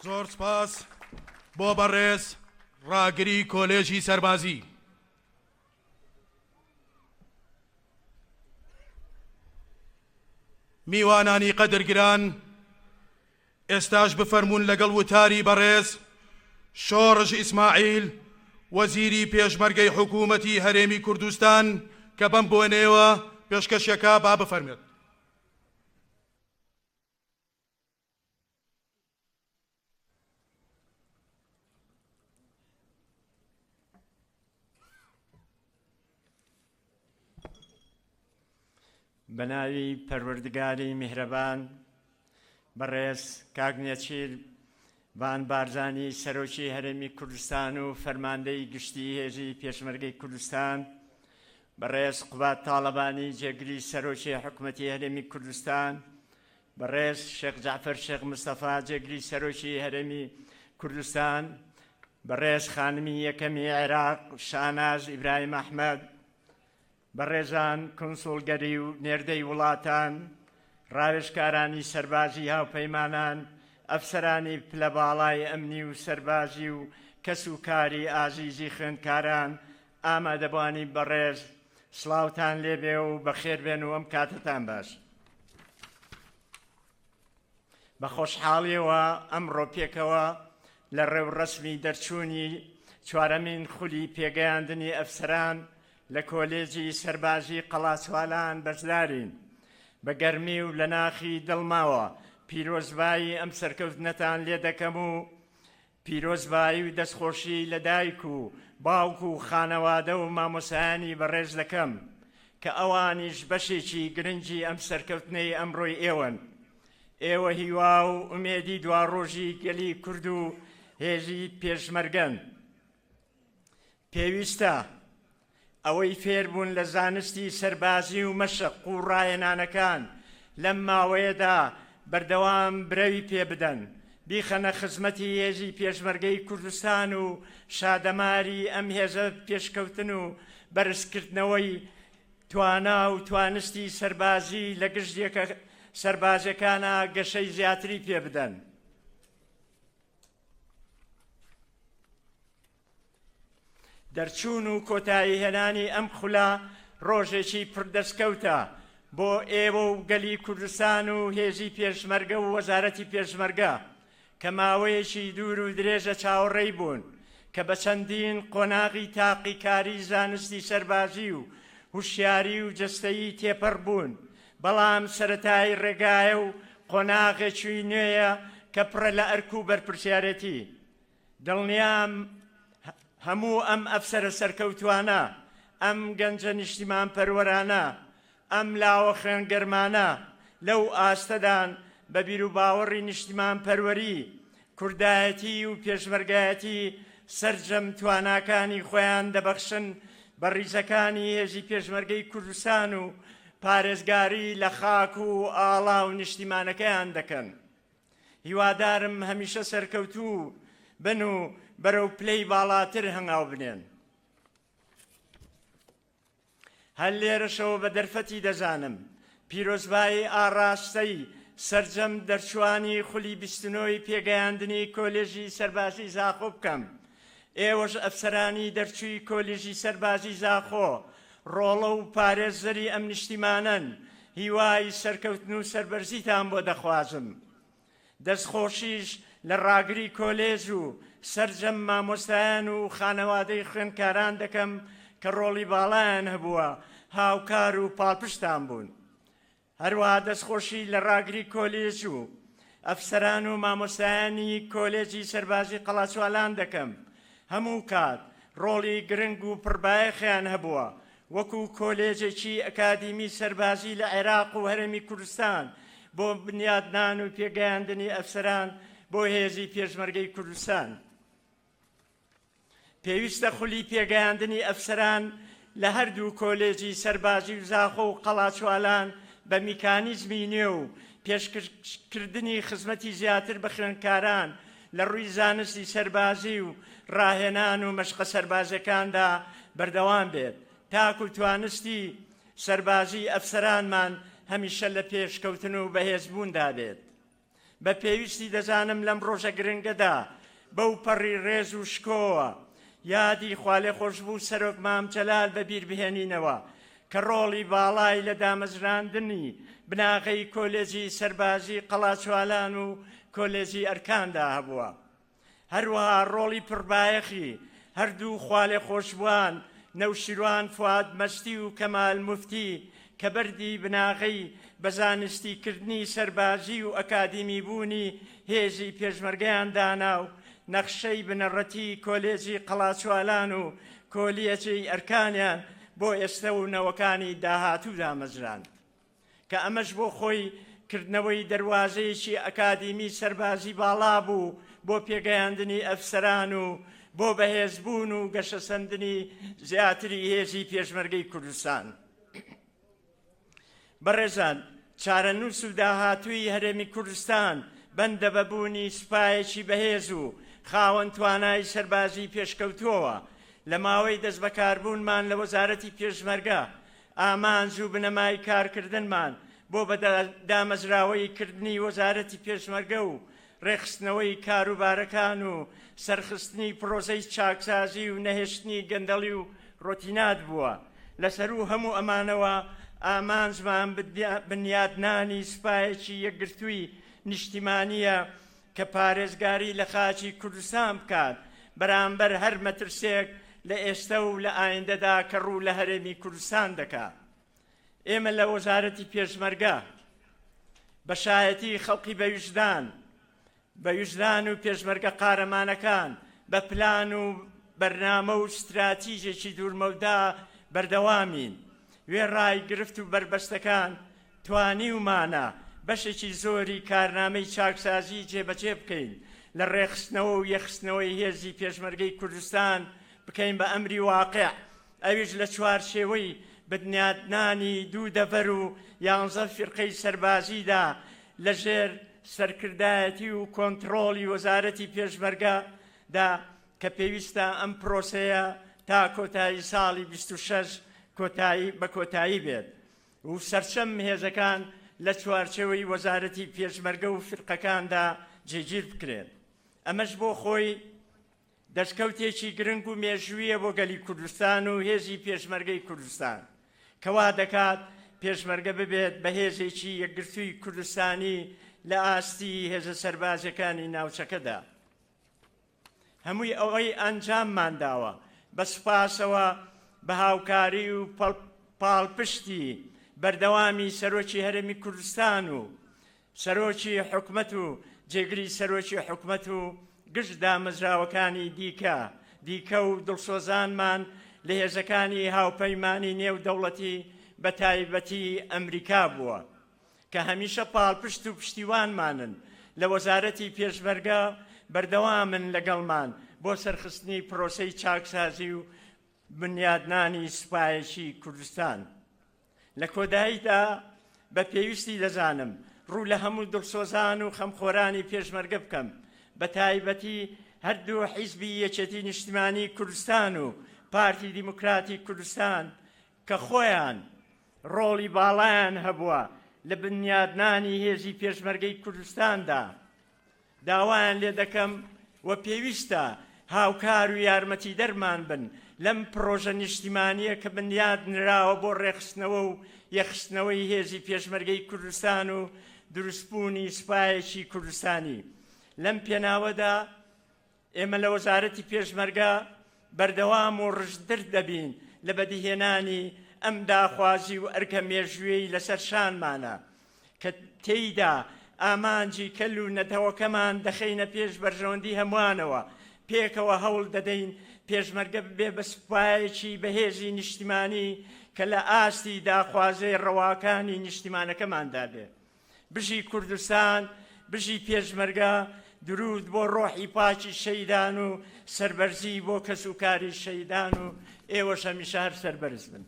زۆر سپاس بۆ بەڕێز ڕاگری کۆلێژی سەربازی. میوانانی قەدرگران، ئێستاش بفەرمونون لەگەڵ وتاری بەڕێز شۆڕژ ئیسماعیل وەزیری پێشمەرگەی حکوومەتی هەرێمی کوردستان کە بەم بۆنێەوە پێشکەشەکە با بفەرمێت. بەناوی پەروەردگاری میهرەبان، بەڕێز کاک نێچیر بان بارزانی سەرۆکی هەرێمی کوردستان و فەرماندەی گشتی هێزی پێشمەرگەی کوردستان، بەڕێز قوبات تاڵەبانی جێگری سەرۆکی حکوومەتی هەرێمی کوردستان، بەڕێز شێخ جعفەر شێخ مستەفا جێگری سەرۆکی هەرێمی کوردستان، بەڕێز خانمی یەکەمی عێراق شاناز ئیبراهیم ئەحمەد، بەڕێزان کۆنسۆڵگەری و نێردەی وڵاتان، ڕاوێژکارانی سەربازی هاوپەیمانان، ئەفسەرانی پلە باڵای ئەمنی و سەربازی و کەس و کاری ئازیزی خوێندکاران، ئامادەبوانی بەڕێز سڵاوتان لێبێ و بەخێربێن و ئەم کاتتان باش. بە خۆشحاڵیەوە ئەمڕۆ پێکەوە لە ڕێوڕەسمی دەرچوونی چوارەمین خولی پێگەیاندنی ئەفسەران لە کۆلێجی سەربازی قەڵاچوالان بەشدارین. بە گەرمی و لە ناخی دڵماوە پیرۆزبایی ئەم سەرکەوتنەتان لێ دەکەم و پیرۆزبایی و دەستخۆشی لە دایک و باوک و خانەوادە و مامۆسایانی بەڕێز دەکەم کە ئەوانیش بەشێکی گرنگی ئەم سەرکەوتنەی ئەمڕۆی ئێوەن. ئێوە هیوا و ئومێدی دواڕۆژی گەلی کورد و هێزی پێشمەرگەن. پێویستە ئەوەی فێربوون لە زانستی سەربازی و مەشق و ڕایەنانەکان لەم ماوەیەدا بەردەوام برەوی پێ بدەن، بیخەنە خزمەتی هێزی پێشمەرگەی کوردستان و شادەماری ئەم هێزە پێشکەوتن و بەرزکردنەوەی توانا و توانستی سەربازی لە گشتێکە سەربازەکانە گەشەی زیاتری پێ بدەن. دەرچوون و کۆتایی هێنانی ئەم خولا ڕۆژێکی پردەستکەوتە بۆ ئێوە و گەلی کوردستان و هێزی پێشمەرگە و وەزارەتی پێشمەرگە کە ماوەیەکی دوور و درێژە چاوەڕێی بوون کە بە چەندین قۆناغی تاقیکاری زانستی سەربازی و هوشیاری و جەستەیی تێپەڕ بوون، بەڵام سەرەتای ڕێگایە و قۆناغێکی نوێیە کە پڕە لە ئەرک و بەرپرسیارەتی. دڵنیام هەموو ئەم ئەفسەرە سەرکەوتوانە، ئەم گەنجە نیشتیمان پەروەرانە، ئەم لاوە خوێنگەرمانە لەو ئاستەدان بە بیر و باوەڕی نیشتیمان پەروەری، کوردایەتی و پێشمەرگایەتی سەرجەم تواناکانی خۆیان دەبەخشن بە ڕیزەکانی هێزی پێشمەرگەی کوردستان و پارێزگاری لە خاک و ئاڵا و نیشتیمانەکەیان دەکەن. هیوادارم هەمیشە سەرکەوتوو بن و بەرەو پلەی باڵاتر هەنگاو بنێن. هەر لێرەشەوە بە دەرفەتی دەزانم پیرۆزبایی ئاڕاستەی سەرجەم دەرچوانی خولی بیستنەوەی پێگەیاندنی کۆلێژی سەربازی زاخۆ بکەم. ئێوەش ئەفسەرانی دەرچووی کۆلێژی سەربازی زاخۆ ڕۆڵە و پارێزەری ئەم نیشتیمانن، هیوای سەرکەوتن و سەربەرزیتان بۆ دەخوازم. دەستخۆشیش لە ڕاگری کۆلێژ و سەرجەم مامۆستایان و خانەوادەی خوێندکاران دەکەم کە ڕۆڵی باڵایان هەبووە، هاوکار و پاڵپشتان بوون. هەروەها دەستخۆشی لە ڕاگری کۆلێژ و ئەفسەران و مامۆستایانی کۆلێجی سەربازی قەڵاچوالان دەکەم. هەموو کات ڕۆڵی گرنگ و پڕبایەخیان هەبووە وەکو کۆلێجێکی ئەکادیمی سەربازی لە عێراق و هەرێمی کوردستان بۆ بنیادنان و پێگەیاندنی ئەفسەران بۆ هێزی پێشمەرگەی کوردستان. پێویستە خولی پێگەیاندنی ئەفسەران لە هەردوو کۆلێجی سەربازی و زاخۆ و قەڵاچوالان بە میکانیزمی نوێ و پێشکردنی خزمەتی زیاتر بە خوێندکاران لە ڕووی زانستی سەربازی و ڕاهێنان و مەشقە سەربازەکاندا بەردەوام بێت، تاکو توانستی سەربازی ئەفسەرانمان هەمیشە لە پێشکەوتن و بەهێزبووندا بێت. بە پێویستی دەزانم لەم ڕۆژە گرنگەدا بەو پەڕی ڕێز و شکۆوە یادی خوالێ خۆشببوو سەرۆک مام جەلال بەبیر بهێنینەوە کە ڕۆڵی باڵای لە دامەزراندنی بناغەی کۆلێجی سەربازی قەڵاچوالان و کۆلێجی ئەرکاندا هەبووە. هەروەها ڕۆڵی پڕبایەخی هەردوو خوالێ خۆشبووان نەوشیروان فواد مەستی و کەمال موفتی کە بەردی بناغەی بە زانستیکردنی سەربازی و ئەکادیمی بوونی هێزی پێشمەرگەیان دانا و نەخشەی بنەڕەتی کۆلێجی قەڵاچوالان و کۆلیەجی ئەرکانیان بۆ ئێستا و نەوەکانی داهاتوو دامەزراند کە ئەمەش بۆ خۆی کردنەوەی دەواازەیەکی ئەکادیمی سەربازی باڵا بوو بۆ پێگەیاندنی ئەفسەران و بۆ بەهێزبوون و گەشەسەندنی زیاتری هێزی پێشمەرگەی کوردستان. بەڕێزان، چارەنووس و داهاتووی هەرێمی کوردستان بەندە بەبوونی سوپایەکی بەهێز و خاوەن توانای سەربازی پێشکەوتووەوە. لە ماوەی دەست بەکاربوونمان لە وەزارەتی پێشمەرگە ئامانج و بنەمای کارکردنمان بۆ بە دامەزراوەی کردنی وەزارەتی پێشمەرگە و ڕێخستنەوەی کاروبارەکان و سەرخستنی پرۆزەی چاکسازی و نەهێشتنی گەندەڵی و ڕۆتینات بووە. لەسەر و هەموو ئەمانەوە ئامانجمان بنیادنانی سوپایەکی یەکگرتووی نیشتیمانیە کە پارێزگاری لە خاچی کوردستان بکات بەرامبەر هەر مەترسێک لە ئێستا و لە ئایندەدا کە ڕوو لە هەرێمی کوردستان دەکات. ئێمە لە وەزارەتی پێشمەرگە بەشایەتی خەڵکی بەویژدان و پێشمەرگە قارەمانەکان بە پلان و بەرنامە و استراتیژێکی دوورمەودا بەردەوامین. وێڕای گرفت و بربەستەکان توانیومانە بەشێکی زۆری کارنامەی چاکسازی جێبەجێ بکەین لە ڕێخستنەوە و یەخستنەوەی هێزی پێشمەرگەی کوردستان بکەین بە ئەمری واقع، ئەویش لە چوار شێوەی بنیادنانی دوو دەڤەر و 11 فیرقەی سەربازیدا لەژێر سەرکردایەتی و کۆنتڕۆڵی وەزارەتی پێشمەرگەدا کە پێویستە ئەم پرۆسەیە تا کۆتایی ساڵی 26 بە کۆتایی بێت و سەرچەم هێزەکان لە چوارچێوەی وەزارەتی پێشمەرگە و فرقەکاندا جێگیر بکرێت. ئەمەش بۆ خۆی دەستکەوتێکی گرنگ و مێژوویە بۆ گەلی کوردستان و هێزی پێشمەرگەی کوردستان کەوا دەکات پێشمەرگە ببێت بە هێزێکی یەکگرتووی کوردستانی لە ئاستی هێزە سەربازەکانی ناوچەکەدا. هەمووی ئەوەی ئەنجاممان داوە بە سوپاسەوە بە هاوکاری و پاڵپشتی بەردەوامی سەرۆکی هەرێمی کوردستان و سەرۆکی حکومەت و جێگری سەرۆکی حکومەت و گشت دامەزراوەکانی دیکە و دڵسۆزانمان لە هێزەکانی هاوپەیمانی نێودەوڵەتی بە تایبەتی ئەمریکا بووە کە هەمیشە پاڵپشت و پشتیوانمانن لە وەزارەتی پێشمەرگە بەردەوامن لەگەڵمان بۆ سەرخستنی پرۆسەی چاکسازی و بنیادنانی سوپایەکی کوردستان. لە کۆداییدا بە پێویستی دەزانم ڕوو لە هەموو دڵسۆزان و خەمخۆرانی پێشمەرگە بکەم بە تایبەتی هەردوو حیزبی یەکێتی نیشتیمانی کوردستان و پارتی دیموکراتی کوردستان کە خۆیان ڕۆڵی باڵایان هەبووە لە بنیادنانی هێزی پێشمەرگەی کوردستاندا داوایان لێ دەکەم و پێویستە هاوکار و یارمەتی دەرمان بن لەم پرۆژە نیشتیمانیە کە بنیاد نراوە بۆ ڕێخستنەوە و یەخستنەوەی هێزی پێشمەرگەی کوردستان و دروستبوونی سوپایەکی کوردستانی. لەم پێناوەدا ئێمە لە وەزارەتی پێشمەرگە بەردەوام و ڕژدر دەبین لە بەدیهێنانی ئەم داخوازی و ئەرکە مێژوویەی لەسەر شانمانە کە تێیدا ئامانجی کەل و نەتەوەکەمان دەخەینە پێش بەرژەوەندی هەمووانەوە پێکەوە هەوڵ دەدەین پێشمەرگە بێ بە سوپایەکی بەهێزی نیشتیمانی کە لە ئاستی داخوازەی ڕەواکانی نیشتیمانەکەماندا بێ. بژی کوردستان، بژی پێشمەرگە، درود بۆ ڕۆحی پاکی شەیدان و سەربەرزی بۆ کەسوکاری شەیدان و ئێوەش هەمیشە هەر سەربەرز بن.